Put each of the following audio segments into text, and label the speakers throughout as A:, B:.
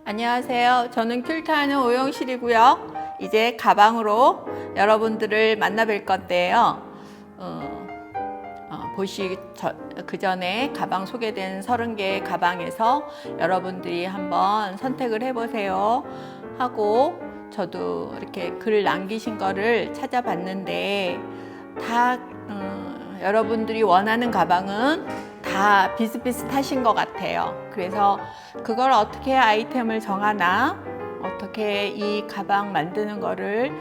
A: 안녕하세요. 저는 퀼트하는 오영실이고요. 이제 가방으로 여러분들을 만나 뵐 건데요. 그 전에 가방 소개된 30개의 가방에서 여러분들이 한번 선택을 해보세요 하고 저도 이렇게 글 남기신 거를 찾아봤는데 다 여러분들이 원하는 가방은 다 비슷비슷하신 것 같아요. 그래서 그걸 어떻게 아이템을 정하나, 어떻게 이 가방 만드는 거를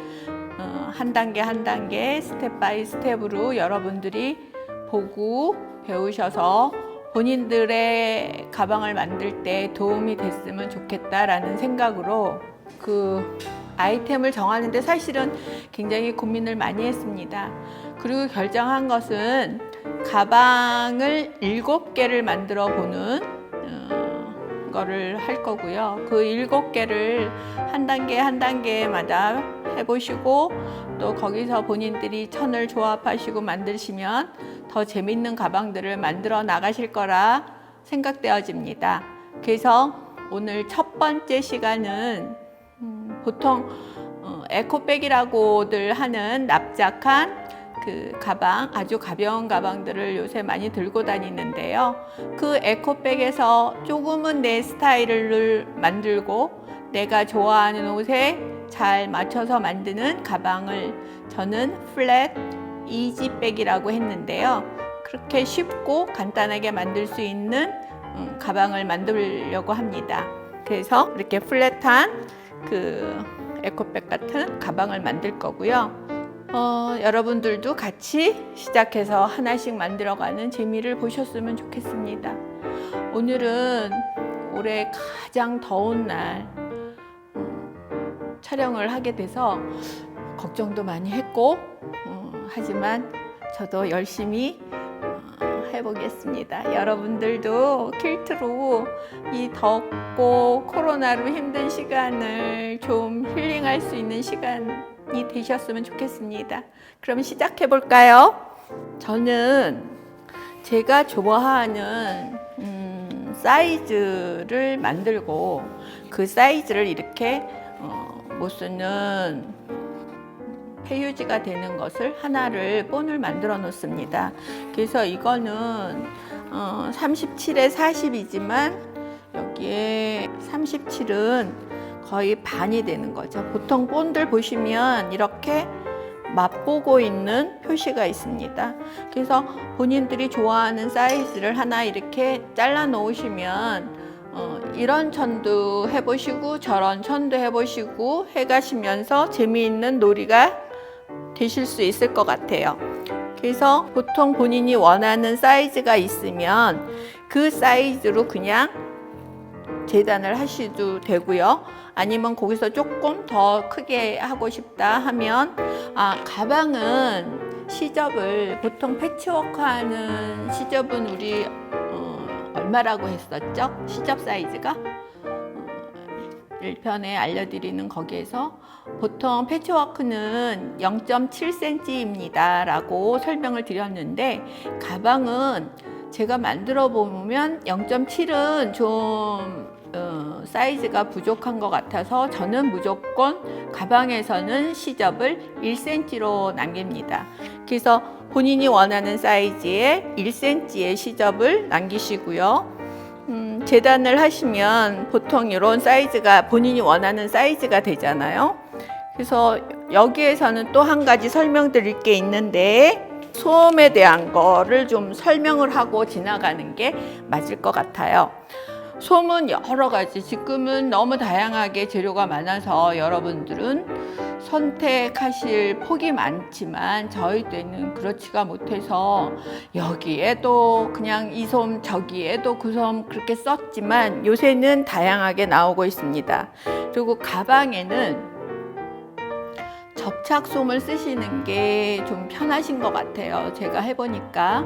A: 한 단계 한 단계 스텝 바이 스텝으로 여러분들이 보고 배우셔서 본인들의 가방을 만들 때 도움이 됐으면 좋겠다라는 생각으로 그 아이템을 정하는데 사실은 굉장히 고민을 많이 했습니다. 그리고 결정한 것은 가방을 7개를 만들어 보는 거를 할 거고요. 그 7개를 한 단계 한 단계마다 해보시고 또 거기서 본인들이 천을 조합하시고 만드시면 더 재밌는 가방들을 만들어 나가실 거라 생각되어집니다. 그래서 오늘 첫 번째 시간은 보통 에코백이라고들 하는 납작한 그 가방, 아주 가벼운 가방들을 요새 많이 들고 다니는데요. 그 에코백에서 조금은 내 스타일을 만들고 내가 좋아하는 옷에 잘 맞춰서 만드는 가방을 저는 플랫 이지백이라고 했는데요. 그렇게 쉽고 간단하게 만들 수 있는 가방을 만들려고 합니다. 그래서 이렇게 플랫한 그 에코백 같은 가방을 만들 거고요. 여러분들도 같이 시작해서 하나씩 만들어가는 재미를 보셨으면 좋겠습니다. 오늘은 올해 가장 더운 날 촬영을 하게 돼서 걱정도 많이 했고 하지만 저도 열심히 해보겠습니다. 여러분들도 퀼트로 이 덥고 코로나로 힘든 시간을 좀 힐링할 수 있는 시간이 되셨으면 좋겠습니다. 그럼 시작해 볼까요? 저는 제가 좋아하는 사이즈를 만들고 그 사이즈를 이렇게 못 쓰는 폐유지가 되는 것을 하나를 본을 만들어 놓습니다. 그래서 이거는 37에 40이지만 여기에 37은 거의 반이 되는 거죠. 보통 본들 보시면 이렇게 맛보고 있는 표시가 있습니다. 그래서 본인들이 좋아하는 사이즈를 하나 이렇게 잘라 놓으시면 이런 천도 해보시고 저런 천도 해보시고 해가시면서 재미있는 놀이가 되실 수 있을 것 같아요. 그래서 보통 본인이 원하는 사이즈가 있으면 그 사이즈로 그냥 재단을 하셔도 되고요. 아니면 거기서 조금 더 크게 하고 싶다 하면 가방은 시접을 보통 패치워크 하는 시접은 우리 얼마라고 했었죠? 시접 사이즈가 1편에 알려드리는 거기에서 보통 패치워크는 0.7cm입니다 라고 설명을 드렸는데 가방은 제가 만들어 보면 0.7은 좀 사이즈가 부족한 것 같아서 저는 무조건 가방에서는 시접을 1cm로 남깁니다. 그래서 본인이 원하는 사이즈에 1cm의 시접을 남기시고요. 재단을 하시면 보통 이런 사이즈가 본인이 원하는 사이즈가 되잖아요. 그래서 여기에서는 또 한 가지 설명드릴 게 있는데 소음에 대한 거를 좀 설명을 하고 지나가는 게 맞을 것 같아요. 솜은 여러 가지, 지금은 너무 다양하게 재료가 많아서 여러분들은 선택하실 폭이 많지만 저희 때는 그렇지가 못해서 여기에도 그냥 이 솜 저기에도 그 솜 그렇게 썼지만 요새는 다양하게 나오고 있습니다. 그리고 가방에는 접착솜을 쓰시는 게 좀 편하신 것 같아요. 제가 해보니까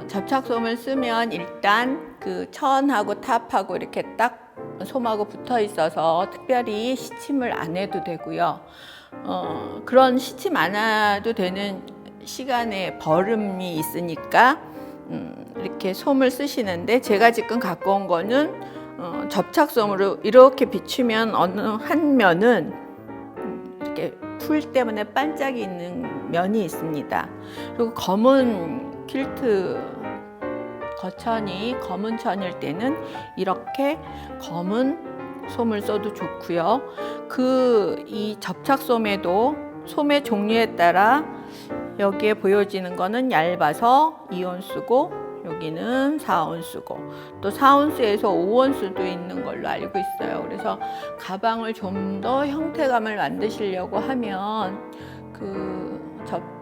A: 접착솜을 쓰면 일단 그 천하고 탑하고 이렇게 딱 솜하고 붙어 있어서 특별히 시침을 안 해도 되고요. 그런 시침 안 해도 되는 시간에 버름이 있으니까 이렇게 솜을 쓰시는데 제가 지금 갖고 온 거는 접착솜으로 이렇게 비추면 어느 한 면은 이렇게 풀 때문에 반짝이 있는 면이 있습니다. 그리고 검은 퀼트 거천이 검은 천일 때는 이렇게 검은 솜을 써도 좋고요. 이 접착솜에도 솜의 종류에 따라 여기에 보여지는 거는 얇아서 2온수고 여기는 4온수고 또 4온수에서 5온수도 있는 걸로 알고 있어요. 그래서 가방을 좀 더 형태감을 만드시려고 하면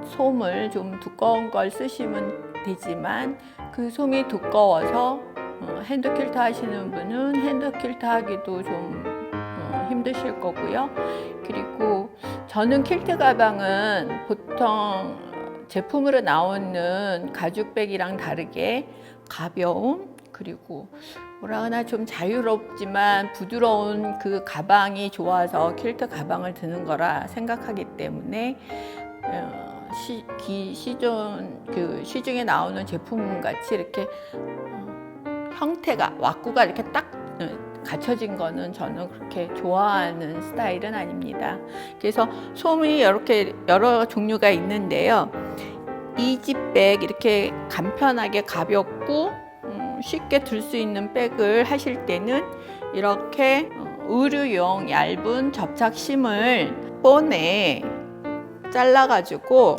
A: 솜을 좀 두꺼운 걸 쓰시면 되지만 그 솜이 두꺼워서 핸드 퀼트 하시는 분은 핸드 퀼트 하기도 좀 힘드실 거고요. 그리고 저는 퀼트 가방은 보통 제품으로 나오는 가죽백이랑 다르게 가벼움 그리고 뭐라 하나 좀 자유롭지만 부드러운 그 가방이 좋아서 퀼트 가방을 드는 거라 생각하기 때문에 시중에 나오는 제품 같이 이렇게 형태가 왁구가 이렇게 딱 갖춰진 거는 저는 그렇게 좋아하는 스타일은 아닙니다. 그래서 솜이 이렇게 여러 종류가 있는데요. 이지백 이렇게 간편하게 가볍고 쉽게 들 수 있는 백을 하실 때는 이렇게 의류용 얇은 접착심을 본에 잘라가지고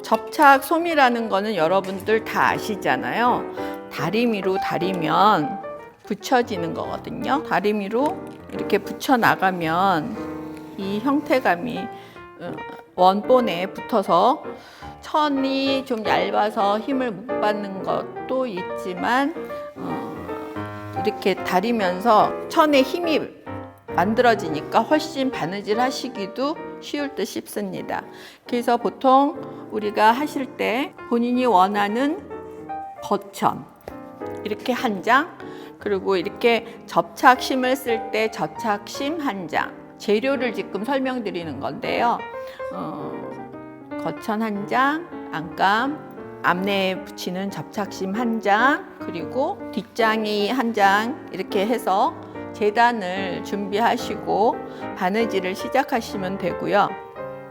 A: 접착솜이라는 거는 여러분들 다 아시잖아요. 다리미로 다리면 붙여지는 거거든요. 다리미로 이렇게 붙여 나가면 이 형태감이 원본에 붙어서 천이 좀 얇아서 힘을 못 받는 것도 있지만 이렇게 다리면서 천에 힘이 만들어지니까 훨씬 바느질 하시기도 쉬울 듯 싶습니다. 그래서 보통 우리가 하실 때 본인이 원하는 거천 이렇게 한 장, 그리고 이렇게 접착심을 쓸 때 접착심 한 장, 재료를 지금 설명드리는 건데요. 거천 한 장, 안감, 앞내에 붙이는 접착심 한 장, 그리고 뒷장이 한 장 이렇게 해서 재단을 준비하시고 바느질을 시작하시면 되고요.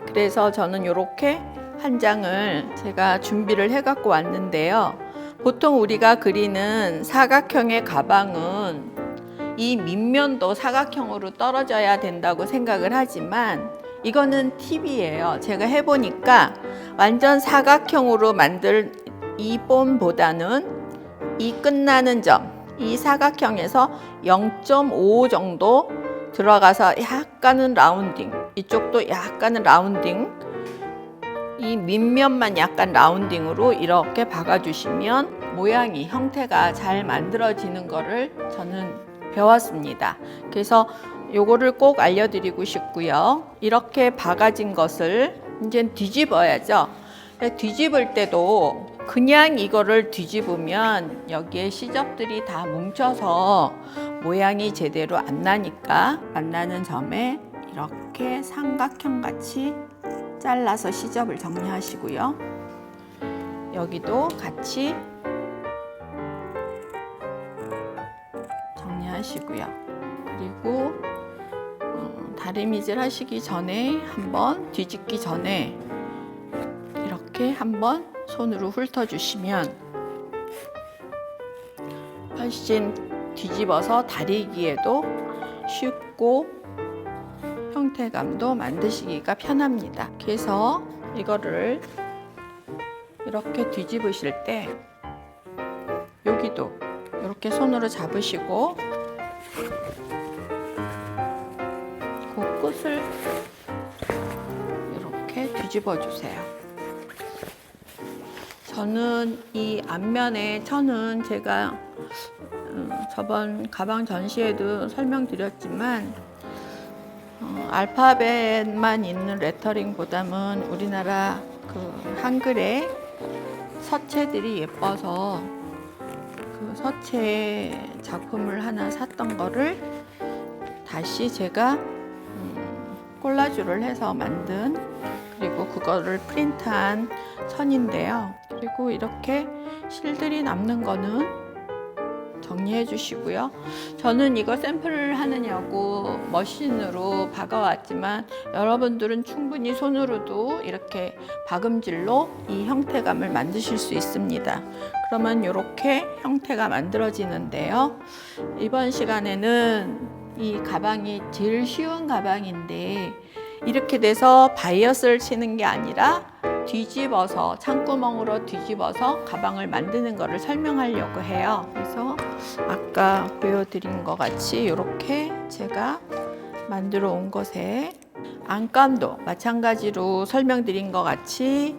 A: 그래서 저는 이렇게 한 장을 제가 준비를 해 갖고 왔는데요. 보통 우리가 그리는 사각형의 가방은 이 밑면도 사각형으로 떨어져야 된다고 생각을 하지만 이거는 팁이에요. 제가 해보니까 완전 사각형으로 만들 이 본보다는 이 끝나는 점, 이 사각형에서 0.5 정도 들어가서 약간은 라운딩, 이쪽도 약간은 라운딩, 이 밑면만 약간 라운딩으로 이렇게 박아주시면 모양이, 형태가 잘 만들어지는 거를 저는 배웠습니다. 그래서 요거를 꼭 알려드리고 싶고요. 이렇게 박아진 것을 이제 뒤집어야죠. 뒤집을 때도 그냥 이거를 뒤집으면 여기에 시접들이 다 뭉쳐서 모양이 제대로 안 나니까 안 나는 점에 이렇게 삼각형 같이 잘라서 시접을 정리하시고요. 여기도 같이 정리하시고요. 그리고 다리미질 하시기 전에 한번 뒤집기 전에 이렇게 한번 손으로 훑어주시면 훨씬 뒤집어서 다리기에도 쉽고 형태감도 만드시기가 편합니다. 그래서 이거를 이렇게 뒤집으실 때 여기도 이렇게 손으로 잡으시고 그 끝을 이렇게 뒤집어 주세요. 저는 이 앞면에 천은 제가 저번 가방 전시회도 설명드렸지만 알파벳만 있는 레터링보다는 우리나라 그 한글의 서체들이 예뻐서 그 서체 작품을 하나 샀던 거를 다시 제가 콜라주를 해서 만든, 그리고 그거를 프린트한 천인데요. 그리고 이렇게 실들이 남는 거는 정리해 주시고요. 저는 이거 샘플을 하느냐고 머신으로 박아왔지만 여러분들은 충분히 손으로도 이렇게 박음질로 이 형태감을 만드실 수 있습니다. 그러면 이렇게 형태가 만들어지는데요. 이번 시간에는 이 가방이 제일 쉬운 가방인데 이렇게 돼서 바이어스를 치는 게 아니라 뒤집어서 창구멍으로 뒤집어서 가방을 만드는 것을 설명하려고 해요. 그래서 아까 보여드린 것 같이 이렇게 제가 만들어 온 것에 안감도 마찬가지로 설명드린 것 같이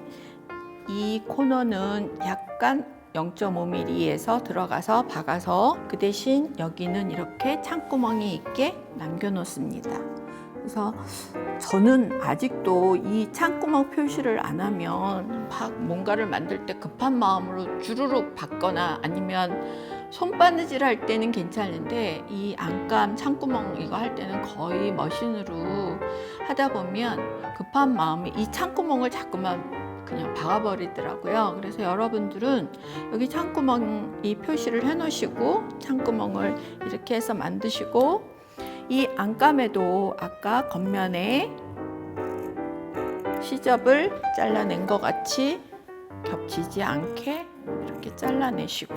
A: 이 코너는 약간 0.5mm에서 들어가서 박아서 그 대신 여기는 이렇게 창구멍이 있게 남겨 놓습니다. 그래서 저는 아직도 이 창구멍 표시를 안 하면 뭔가를 만들 때 급한 마음으로 주르륵 박거나 아니면 손바느질 할 때는 괜찮은데 이 안감 창구멍 이거 할 때는 거의 머신으로 하다 보면 급한 마음에 이 창구멍을 자꾸만 그냥 박아버리더라고요. 그래서 여러분들은 여기 창구멍 이 표시를 해 놓으시고 창구멍을 이렇게 해서 만드시고 이 안감에도 아까 겉면에 시접을 잘라낸 것 같이 겹치지 않게 이렇게 잘라내시고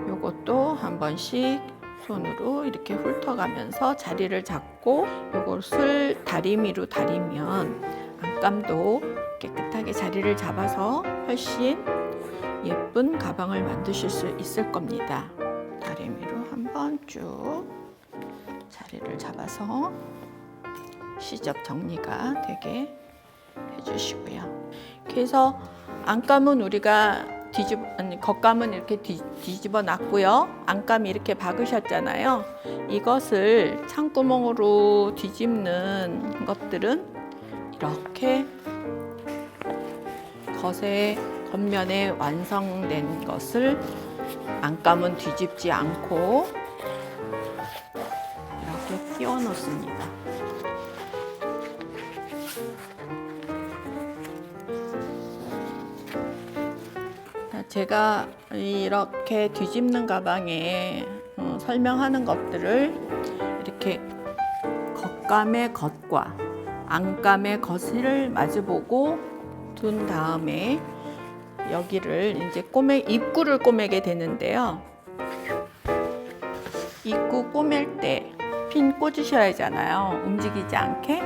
A: 요것도 한 번씩 손으로 이렇게 훑어가면서 자리를 잡고 요것을 다리미로 다리면 안감도 깨끗하게 자리를 잡아서 훨씬 예쁜 가방을 만드실 수 있을 겁니다. 다리미로 한번 쭉 자리를 잡아서 시접 정리가 되게 해주시고요. 그래서 안감은 우리가 겉감은 이렇게 뒤집어 놨고요. 안감이 이렇게 박으셨잖아요. 이것을 창구멍으로 뒤집는 것들은 이렇게 겉면에 완성된 것을 안감은 뒤집지 않고 이렇게 끼워 놓습니다. 제가 이렇게 뒤집는 가방에 설명하는 것들을 이렇게 겉감의 겉과 안감의 겉을 마주보고 둔 다음에 여기를 이제 입구를 꼬매게 되는데요. 입구 꼬맬 때 핀 꽂으셔야 하잖아요. 움직이지 않게.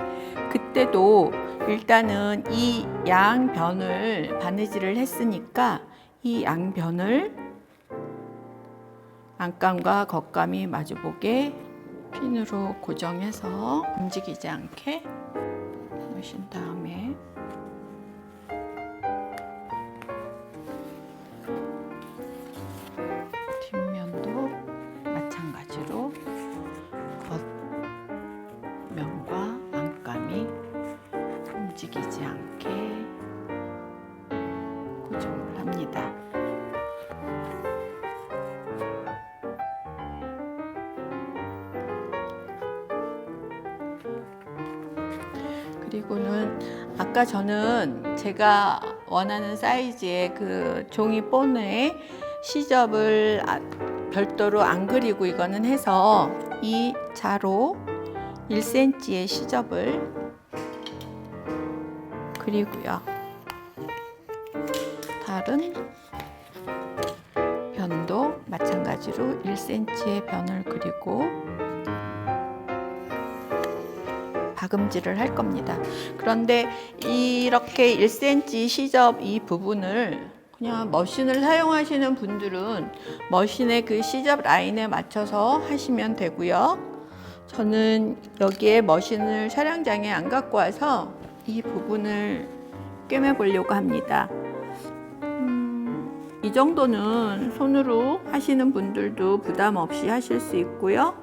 A: 그때도 일단은 이 양변을 바느질을 했으니까 이 양변을 안감과 겉감이 마주보게 핀으로 고정해서 움직이지 않게 놓으신 다음에 뒷면도 마찬가지로 겉면과 안감이 움직이지 않게 고정을 합니다. 그리고는 아까 저는 제가 원하는 사이즈의 그 종이 본에 시접을 별도로 안 그리고 이거는 해서 이 자로 1cm의 시접을 그리고요. 다른 변도 마찬가지로 1cm의 변을 그리고 박음질을 할 겁니다. 그런데 이렇게 1cm 시접 이 부분을 그냥 머신을 사용하시는 분들은 머신의 그 시접 라인에 맞춰서 하시면 되고요. 저는 여기에 머신을 촬영장에 안 갖고 와서 이 부분을 꿰매 보려고 합니다. 이 정도는 손으로 하시는 분들도 부담 없이 하실 수 있고요.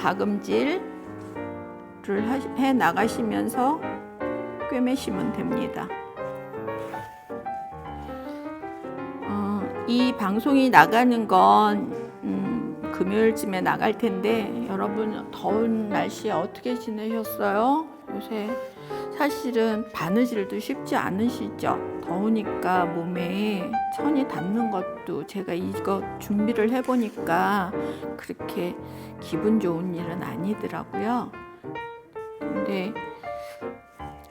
A: 박음질을 해 나가시면서 꿰매시면 됩니다. 이 방송이 나가는 건 금요일쯤에 나갈 텐데 여러분 더운 날씨에 어떻게 지내셨어요? 요새 사실은 바느질도 쉽지 않으시죠? 더우니까 몸에 천이 닿는 것도 제가 이거 준비를 해보니까 그렇게 기분 좋은 일은 아니더라고요. 근데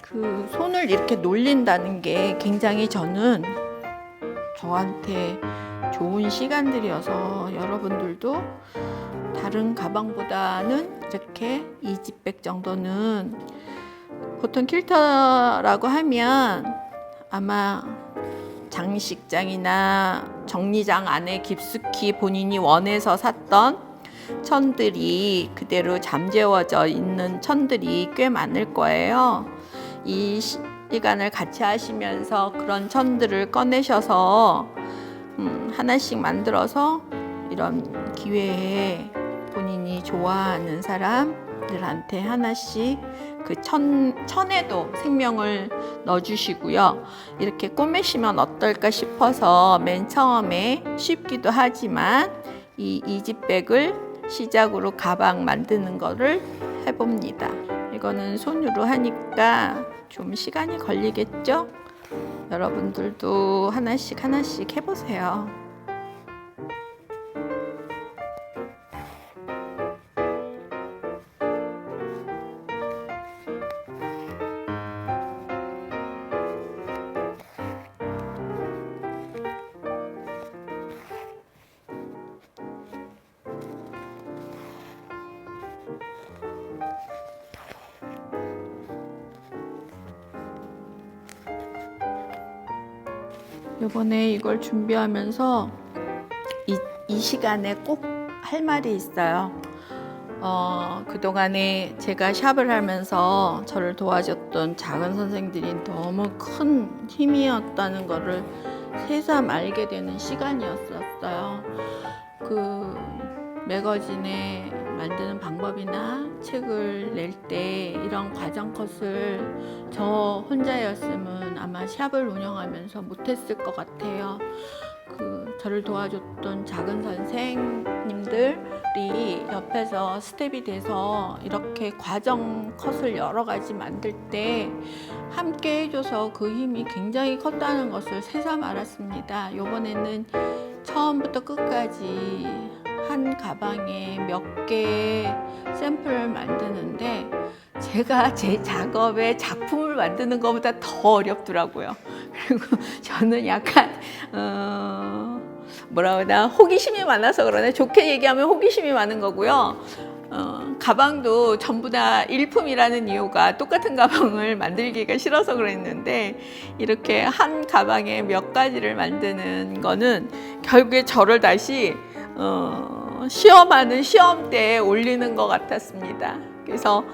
A: 그 손을 이렇게 놀린다는 게 굉장히 저한테 좋은 시간들이어서 여러분들도 다른 가방보다는 이렇게 이지백 정도는 보통 퀼터라고 하면 아마 장식장이나 정리장 안에 깊숙이 본인이 원해서 샀던 천들이 그대로 잠재워져 있는 천들이 꽤 많을 거예요. 이 시간을 같이 하시면서 그런 천들을 꺼내셔서 하나씩 만들어서 이런 기회에 본인이 좋아하는 사람들한테 하나씩 그 천에도 생명을 넣어주시고요. 이렇게 꼬매시면 어떨까 싶어서 맨 처음에 쉽기도 하지만 이 이지백을 시작으로 가방 만드는 거를 해봅니다. 이거는 손으로 하니까 좀 시간이 걸리겠죠? 여러분들도 하나씩 해보세요. 이번에 이걸 준비하면서 이 시간에 꼭 할 말이 있어요. 그동안에 제가 샵을 하면서 저를 도와줬던 작은 선생들이 너무 큰 힘이었다는 거를 새삼 알게 되는 시간이었어요. 그 매거진에 만드는 방법이나 책을 낼 때 이런 과정 컷을 저 혼자였으면 아마 샵을 운영하면서 못했을 것 같아요. 저를 도와줬던 작은 선생님들이 옆에서 스텝이 돼서 이렇게 과정 컷을 여러 가지 만들 때 함께 해줘서 그 힘이 굉장히 컸다는 것을 새삼 알았습니다. 이번에는 처음부터 끝까지 한 가방에 몇 개의 샘플을 만드는데 제가 제 작업에 작품을 만드는 것보다 더 어렵더라고요. 그리고 저는 약간 호기심이 많아서 그러네. 좋게 얘기하면 호기심이 많은 거고요. 가방도 전부 다 일품이라는 이유가 똑같은 가방을 만들기가 싫어서 그랬는데 이렇게 한 가방에 몇 가지를 만드는 거는 결국에 저를 다시 시험하는 시험대에 올리는 것 같았습니다. 그래서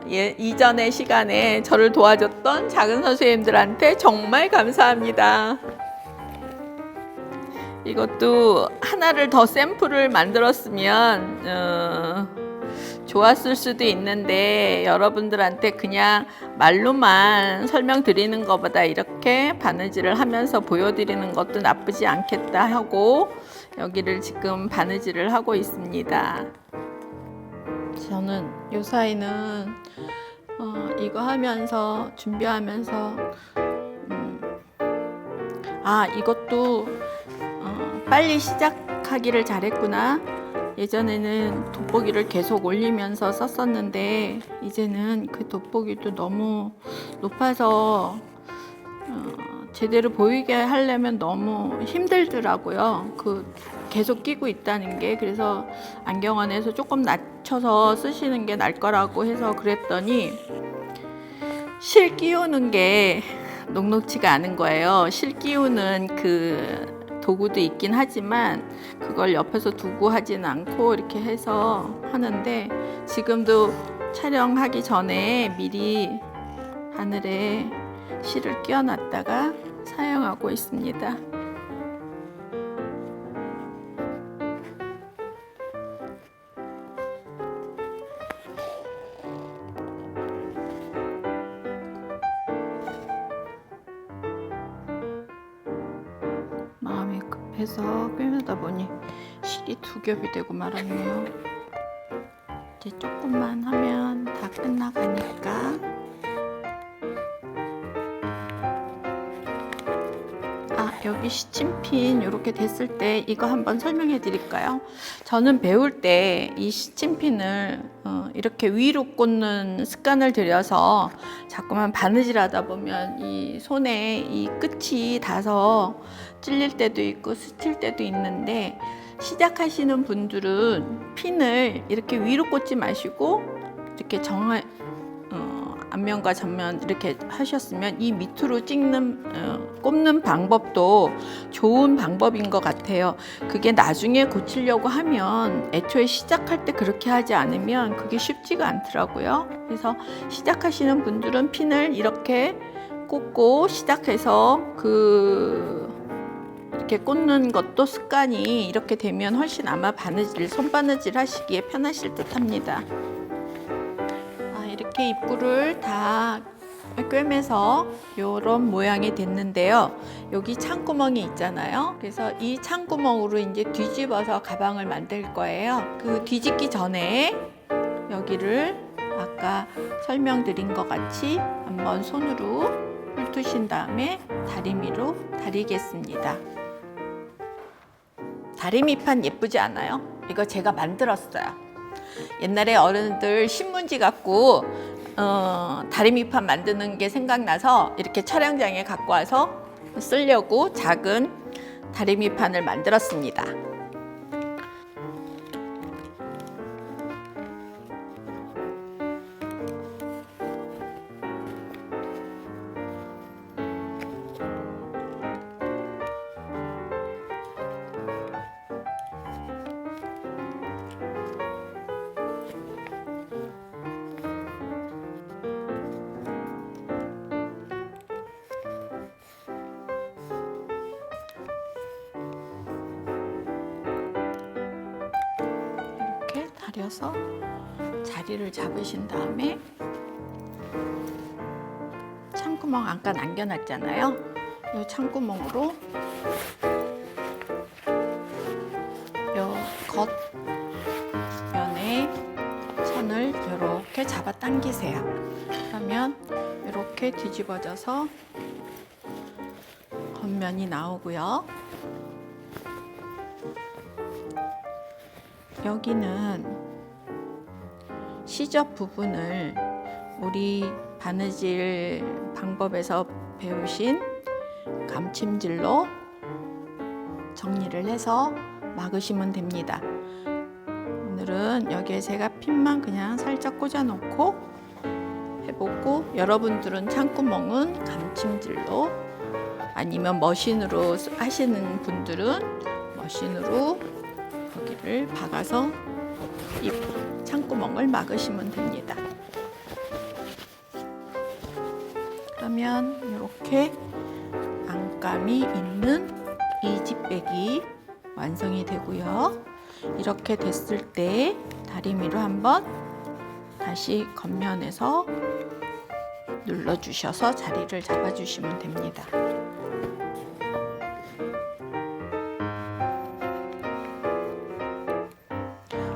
A: 이전의 시간에 저를 도와줬던 작은 선생님들한테 정말 감사합니다. 이것도 하나를 더 샘플을 만들었으면 좋았을 수도 있는데 여러분들한테 그냥 말로만 설명드리는 것보다 이렇게 바느질을 하면서 보여드리는 것도 나쁘지 않겠다 하고 여기를 지금 바느질을 하고 있습니다. 저는 요 사이는 이거 하면서 준비하면서 이것도 빨리 시작하기를 잘했구나. 예전에는 돋보기를 계속 올리면서 썼었는데 이제는 그 돋보기도 너무 높아서 제대로 보이게 하려면 너무 힘들더라고요. 계속 끼고 있다는 게. 그래서 안경원에서 조금 낮춰서 쓰시는 게 나을 거라고 해서 그랬더니 실 끼우는 게 녹록지가 않은 거예요. 실 끼우는 그 도구도 있긴 하지만 그걸 옆에서 두고 하진 않고 이렇게 해서 하는데 지금도 촬영하기 전에 미리 바늘에 실을 끼워놨다가 사용하고 있습니다. 마음이 급해서 꿰매다 보니 실이 두 겹이 되고 말았네요. 이제 조금만 하면 다 끝나가니까 여기 시침핀 이렇게 됐을 때 이거 한번 설명해 드릴까요? 저는 배울 때 이 시침핀을 이렇게 위로 꽂는 습관을 들여서 자꾸만 바느질 하다 보면 이 손에 이 끝이 닿아서 찔릴 때도 있고 스칠 때도 있는데, 시작하시는 분들은 핀을 이렇게 위로 꽂지 마시고 이렇게 앞면과 전면 이렇게 하셨으면 이 밑으로 꼽는 방법도 좋은 방법인 것 같아요. 그게 나중에 고치려고 하면 애초에 시작할 때 그렇게 하지 않으면 그게 쉽지가 않더라고요. 그래서 시작하시는 분들은 핀을 이렇게 꽂고 시작해서 이렇게 꽂는 것도 습관이 이렇게 되면 훨씬 아마 손바느질 하시기에 편하실 듯 합니다. 이렇게 입구를 다 꿰매서 이런 모양이 됐는데요. 여기 창구멍이 있잖아요. 그래서 이 창구멍으로 이제 뒤집어서 가방을 만들 거예요. 그 뒤집기 전에 여기를 아까 설명드린 것 같이 한번 손으로 훑으신 다음에 다리미로 다리겠습니다. 다리미판 예쁘지 않아요? 이거 제가 만들었어요. 옛날에 어른들 신문지 갖고 다리미판 만드는 게 생각나서 이렇게 촬영장에 갖고 와서 쓰려고 작은 다리미판을 만들었습니다. 다려서 자리를 잡으신 다음에 창구멍 아까 남겨놨잖아요. 이 창구멍으로 이 겉면에 선을 이렇게 잡아 당기세요. 그러면 이렇게 뒤집어져서 겉면이 나오고요. 여기는 시접 부분을 우리 바느질 방법에서 배우신 감침질로 정리를 해서 막으시면 됩니다. 오늘은 여기에 제가 핀만 그냥 살짝 꽂아 놓고 해보고, 여러분들은 창구멍은 감침질로 아니면 머신으로 하시는 분들은 머신으로 여기를 박아서 이 창구멍을 막으시면 됩니다. 그러면 이렇게 안감이 있는 이지백이 완성이 되고요. 이렇게 됐을 때 다리미로 한번 다시 겉면에서 눌러주셔서 자리를 잡아주시면 됩니다.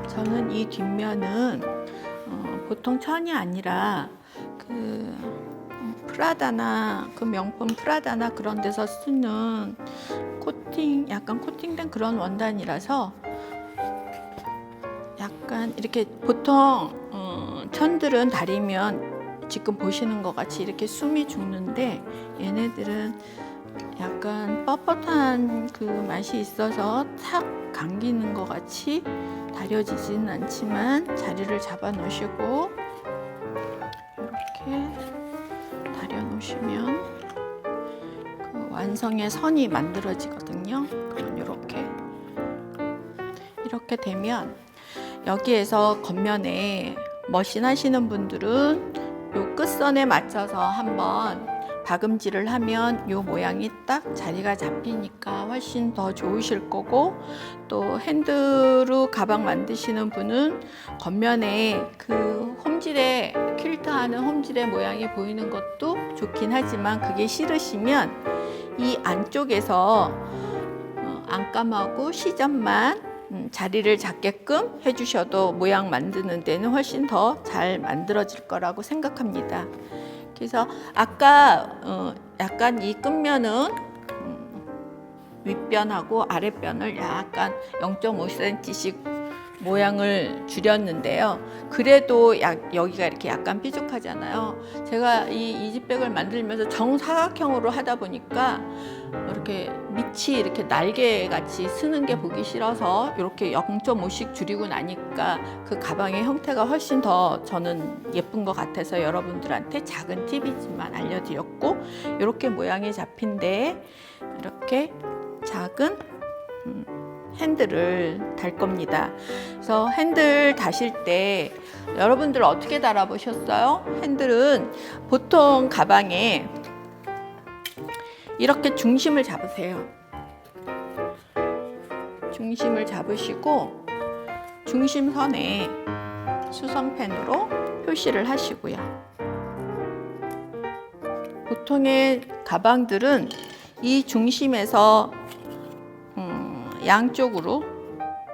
A: 저는 이 뒷면은 보통 천이 아니라 프라다나 명품 프라다나 그런 데서 쓰는 약간 코팅된 그런 원단이라서 약간 이렇게 보통 천들은 다리면 지금 보시는 것 같이 이렇게 숨이 죽는데, 얘네들은 약간 뻣뻣한 그 맛이 있어서 탁 감기는 것 같이 다려지지는 않지만 자리를 잡아 놓으시고 이렇게 다려 놓으시면 그 완성의 선이 만들어지거든요. 그럼 이렇게 되면 여기에서 겉면에 머신 하시는 분들은 요 끝선에 맞춰서 한번 박음질을 하면 요 모양이 딱 자리가 잡히니까 훨씬 더 좋으실 거고, 또 핸드로 가방 만드시는 분은 겉면에 그 홈질에 퀼트하는 홈질의 모양이 보이는 것도 좋긴 하지만, 그게 싫으시면 이 안쪽에서 안감하고 시접만 자리를 잡게끔 해주셔도 모양 만드는 데는 훨씬 더 잘 만들어질 거라고 생각합니다. 그래서 아까 약간 이 끝면은 윗변하고 아랫변을 약간 0.5cm씩 모양을 줄였는데요. 그래도 여기가 이렇게 약간 삐죽하잖아요. 제가 이 이지백을 만들면서 정사각형으로 하다 보니까 이렇게 밑이 이렇게 날개 같이 쓰는 게 보기 싫어서 이렇게 0.5씩 줄이고 나니까 그 가방의 형태가 훨씬 더 저는 예쁜 것 같아서 여러분들한테 작은 팁이지만 알려드렸고, 이렇게 모양이 잡힌데 이렇게 작은 핸들을 달 겁니다. 그래서 핸들 다실 때 여러분들 어떻게 달아보셨어요? 핸들은 보통 가방에 이렇게 중심을 잡으세요. 중심을 잡으시고 중심선에 수성펜으로 표시를 하시고요. 보통의 가방들은 이 중심에서 양쪽으로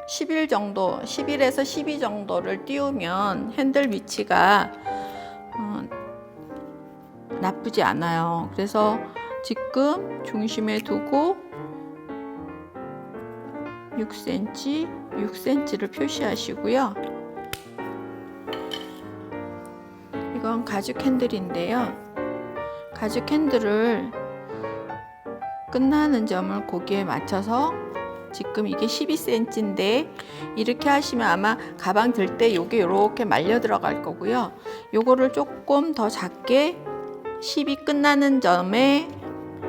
A: 11 정도, 11에서 12 정도를 띄우면 핸들 위치가 나쁘지 않아요. 그래서 지금 중심에 두고 6cm를 표시하시고요. 이건 가죽 핸들인데요. 가죽 핸들을 끝나는 점을 거기에 맞춰서, 지금 이게 12cm인데 이렇게 하시면 아마 가방 들 때 요게 이렇게 말려 들어갈 거고요. 요거를 조금 더 작게 10이 끝나는 점에,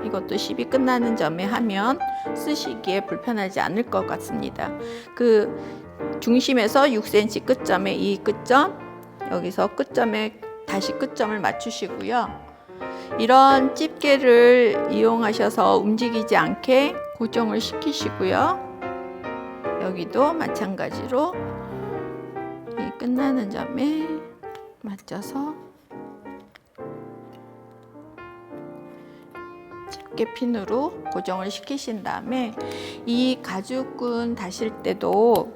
A: 이것도 10이 끝나는 점에 하면 쓰시기에 불편하지 않을 것 같습니다. 그 중심에서 6cm 끝점에 이 끝점, 여기서 끝점에 다시 끝점을 맞추시고요. 이런 집게를 이용하셔서 움직이지 않게 고정을 시키시고요. 여기도 마찬가지로 이 끝나는 점에 맞춰서 집게핀으로 고정을 시키신 다음에, 이 가죽끈 다실 때도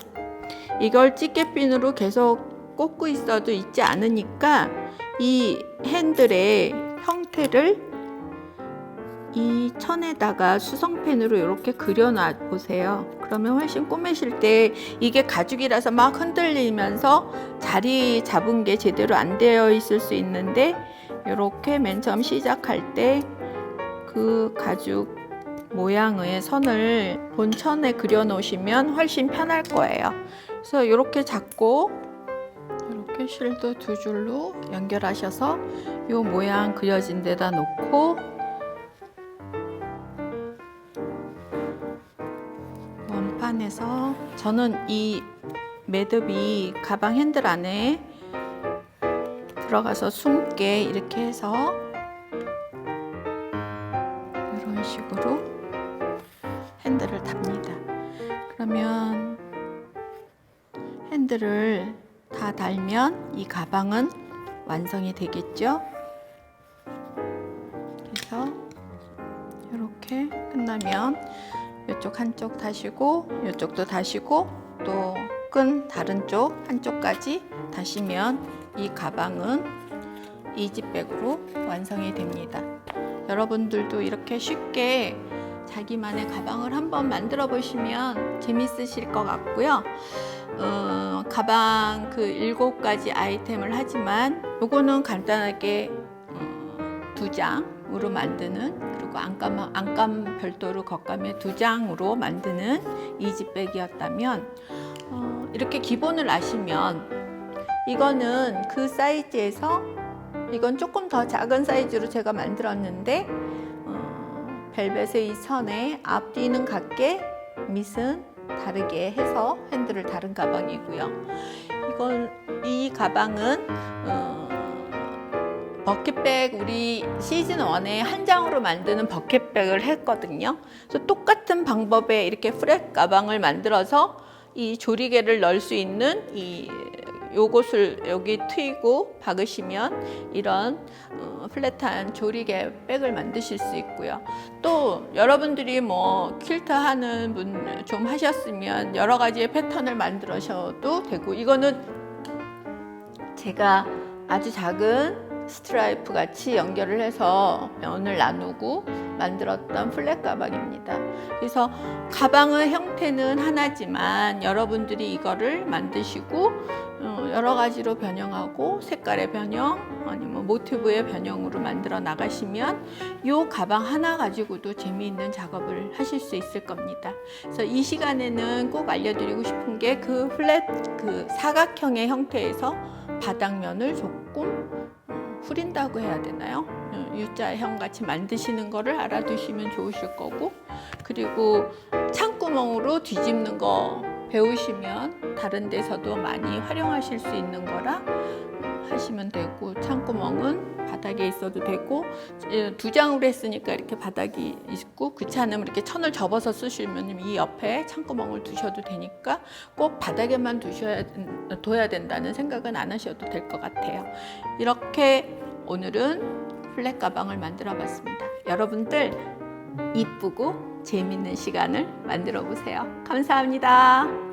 A: 이걸 집게핀으로 계속 꽂고 있어도 있지 않으니까 이 핸들의 형태를 이 천에다가 수성펜으로 이렇게 그려놔 보세요. 그러면 훨씬 꼬매실 때, 이게 가죽이라서 막 흔들리면서 자리 잡은 게 제대로 안 되어 있을 수 있는데, 이렇게 맨 처음 시작할 때 그 가죽 모양의 선을 본천에 그려 놓으시면 훨씬 편할 거예요. 그래서 이렇게 잡고 이렇게 실도 2줄로 연결하셔서 이 모양 그려진 데다 놓고 원판에서, 저는 이 매듭이 가방 핸들 안에 들어가서 숨게 이렇게 해서 이런 식으로 핸들을 답니다. 그러면 핸들을 다 달면 이 가방은 완성이 되겠죠. 그래서 이렇게 끝나면 이쪽 한쪽 다시고 이쪽도 다시고 또 끈 다른 쪽 한쪽까지 다시면 이 가방은 이지백으로 완성이 됩니다. 여러분들도 이렇게 쉽게 자기만의 가방을 한번 만들어 보시면 재밌으실 것 같고요. 가방 그 7가지 아이템을 하지만 요거는 간단하게 2장으로 만드는, 그리고 안감 별도로 겉감에 2장으로 만드는 이지백이었다면, 이렇게 기본을 아시면 이거는 그 사이즈에서, 이건 조금 더 작은 사이즈로 제가 만들었는데 벨벳의 이 선에 앞뒤는 같게 밑은 다르게 해서 핸들을 다른 가방이고요. 이 가방은 버킷백, 우리 시즌 1에 한 장으로 만드는 버킷백을 했거든요. 그래서 똑같은 방법에 이렇게 프렛 가방을 만들어서 이 조리개를 넣을 수 있는 요것을 여기 트이고 박으시면 이런 플랫한 조리개 백을 만드실 수 있고요. 또 여러분들이 뭐 퀼트 하는 분 좀 하셨으면 여러 가지의 패턴을 만들어셔도 되고, 이거는 제가 아주 작은 스트라이프 같이 연결을 해서 면을 나누고 만들었던 플랫 가방입니다. 그래서 가방의 형태는 하나지만 여러분들이 이거를 만드시고 여러 가지로 변형하고 색깔의 변형 아니면 모티브의 변형으로 만들어 나가시면 이 가방 하나 가지고도 재미있는 작업을 하실 수 있을 겁니다. 그래서 이 시간에는 꼭 알려드리고 싶은 게 그 그 사각형의 형태에서 바닥면을 조금 후린다고 해야 되나요? U자형 같이 만드시는 거를 알아두시면 좋으실 거고, 그리고 창구멍으로 뒤집는 거 배우시면 다른 데서도 많이 활용하실 수 있는 거라 하시면 되고, 창구멍은 바닥에 있어도 되고, 두 장으로 했으니까 이렇게 바닥이 있고, 그렇지 않으면 이렇게 천을 접어서 쓰시면 이 옆에 창구멍을 두셔도 되니까 꼭 바닥에만 둬야 된다는 생각은 안 하셔도 될 것 같아요. 이렇게 오늘은 플랫 가방을 만들어 봤습니다. 여러분들 이쁘고 재밌는 시간을 만들어 보세요. 감사합니다.